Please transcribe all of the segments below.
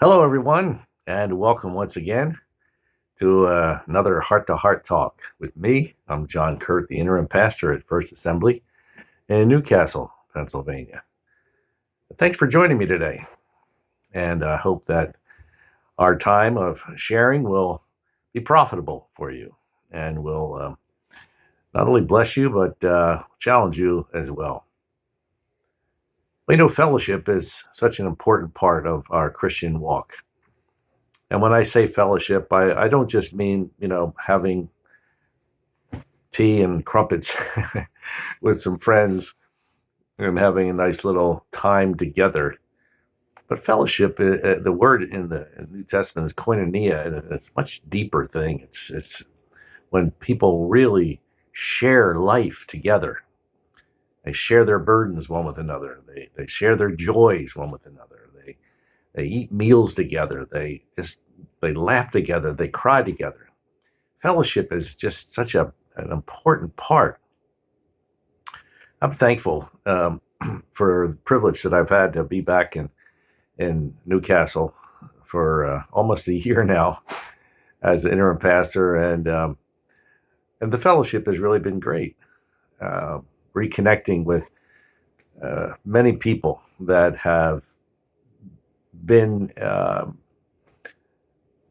Hello, everyone, and welcome once again to another Heart to Heart talk with me. I'm John Kuert, the interim pastor at First Assembly in Newcastle, Pennsylvania. Thanks for joining me today, and I hope that our time of sharing will be profitable for you and will not only bless you, but challenge you as well. We know fellowship is such an important part of our Christian walk. And when I say fellowship, I don't just mean, having tea and crumpets with some friends and having a nice little time together. But fellowship, the word in the New Testament is koinonia, and it's a much deeper thing. It's when people really share life together. They share their burdens one with another. They share their joys one with another. They eat meals together. They laugh together. They cry together. Fellowship is just such an important part. I'm thankful for the privilege that I've had to be back in Newcastle for almost a year now as an interim pastor, and the fellowship has really been great. Reconnecting with many people that have been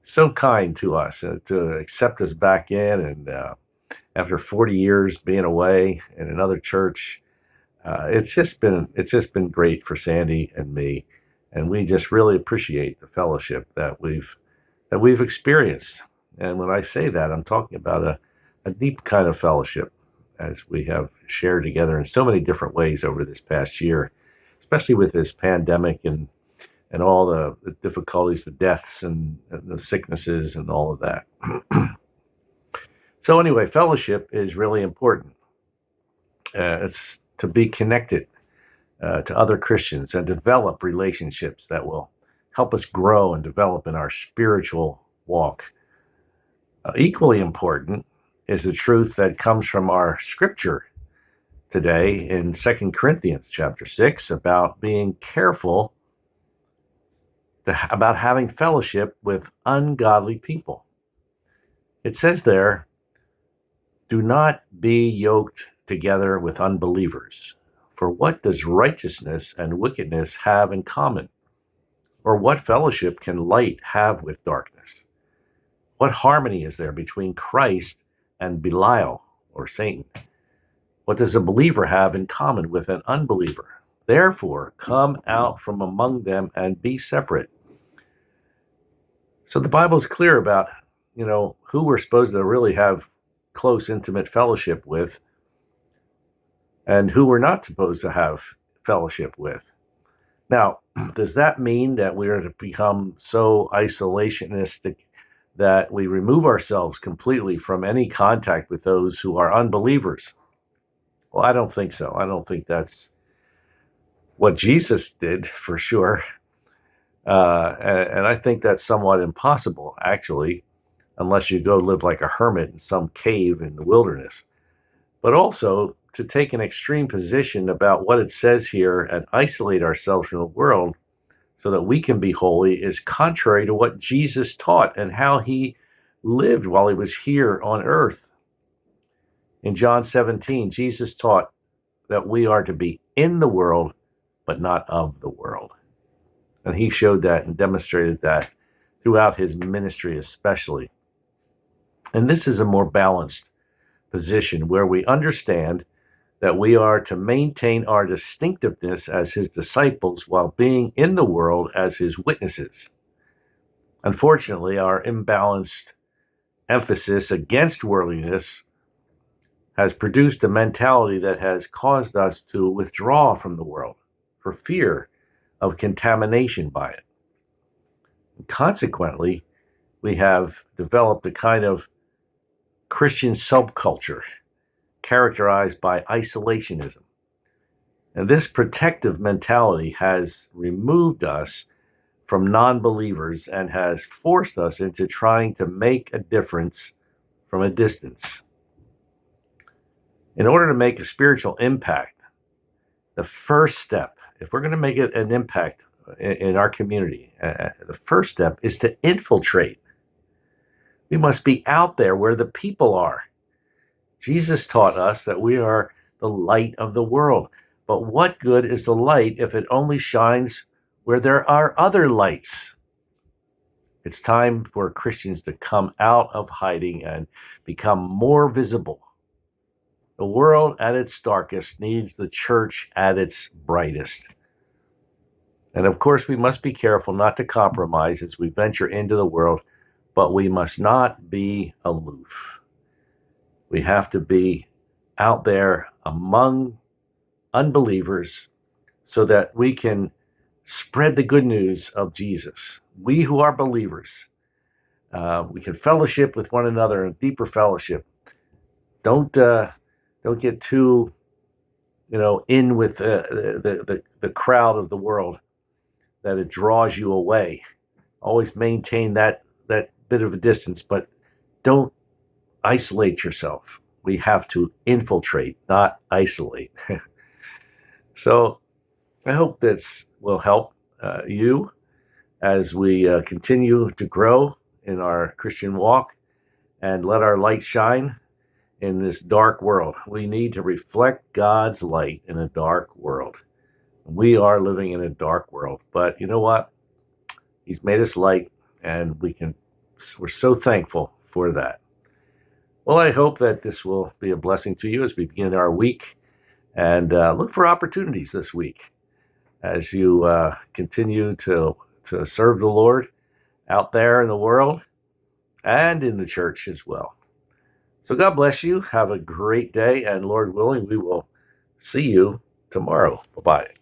so kind to us to accept us back in, and after 40 years being away in another church, it's just been great for Sandy and me, and we just really appreciate the fellowship that we've experienced. And when I say that, I'm talking about a deep kind of fellowship, as we have shared together in so many different ways over this past year, especially with this pandemic and all the difficulties, the deaths and the sicknesses and all of that. So anyway, fellowship is really important. It's to be connected to other Christians and develop relationships that will help us grow and develop in our spiritual walk. Equally important is the truth that comes from our scripture today in 2 Corinthians chapter 6 about being careful about having fellowship with ungodly people. It says there, do not be yoked together with unbelievers. For what does righteousness and wickedness have in common? Or what fellowship can light have with darkness? What harmony is there between Christ and Belial or Satan? What does a believer have in common with an unbeliever? Therefore, come out from among them and be separate. So the Bible is clear about, who we're supposed to really have close, intimate fellowship with and who we're not supposed to have fellowship with. Now, does that mean that we are to become so isolationistic that we remove ourselves completely from any contact with those who are unbelievers? Well, I don't think so. I don't think that's what Jesus did, for sure. And I think that's somewhat impossible, actually, unless you go live like a hermit in some cave in the wilderness. But also, to take an extreme position about what it says here and isolate ourselves from the world so that we can be holy is contrary to what Jesus taught and how he lived while he was here on earth. In John 17, Jesus taught that we are to be in the world, but not of the world. And he showed that and demonstrated that throughout his ministry especially. And this is a more balanced position where we understand that we are to maintain our distinctiveness as his disciples while being in the world as his witnesses. Unfortunately, our imbalanced emphasis against worldliness has produced a mentality that has caused us to withdraw from the world for fear of contamination by it. And consequently, we have developed a kind of Christian subculture characterized by isolationism. And this protective mentality has removed us from non-believers and has forced us into trying to make a difference from a distance. In order to make a spiritual impact, the first step, if we're going to make an impact in our community. The first step is to infiltrate. We must be out there where the people are. Jesus taught us that we are the light of the world. But what good is the light if it only shines where there are other lights? It's time for Christians to come out of hiding and become more visible. The world at its darkest needs the church at its brightest. And of course, we must be careful not to compromise as we venture into the world, but we must not be aloof. We have to be out there among unbelievers so that we can spread the good news of Jesus. We who are believers, we can fellowship with one another in deeper fellowship. Don't get too, in with the crowd of the world, that it draws you away. Always maintain that bit of a distance, but don't isolate yourself. We have to infiltrate, not isolate. So I hope this will help you as we continue to grow in our Christian walk and let our light shine in this dark world. We need to reflect God's light in a dark world. We are living in a dark world, but you know what? He's made us light, and we're so thankful for that. Well, I hope that this will be a blessing to you as we begin our week, and look for opportunities this week as you continue to serve the Lord out there in the world and in the church as well. So God bless you. Have a great day, and Lord willing, we will see you tomorrow. Bye-bye.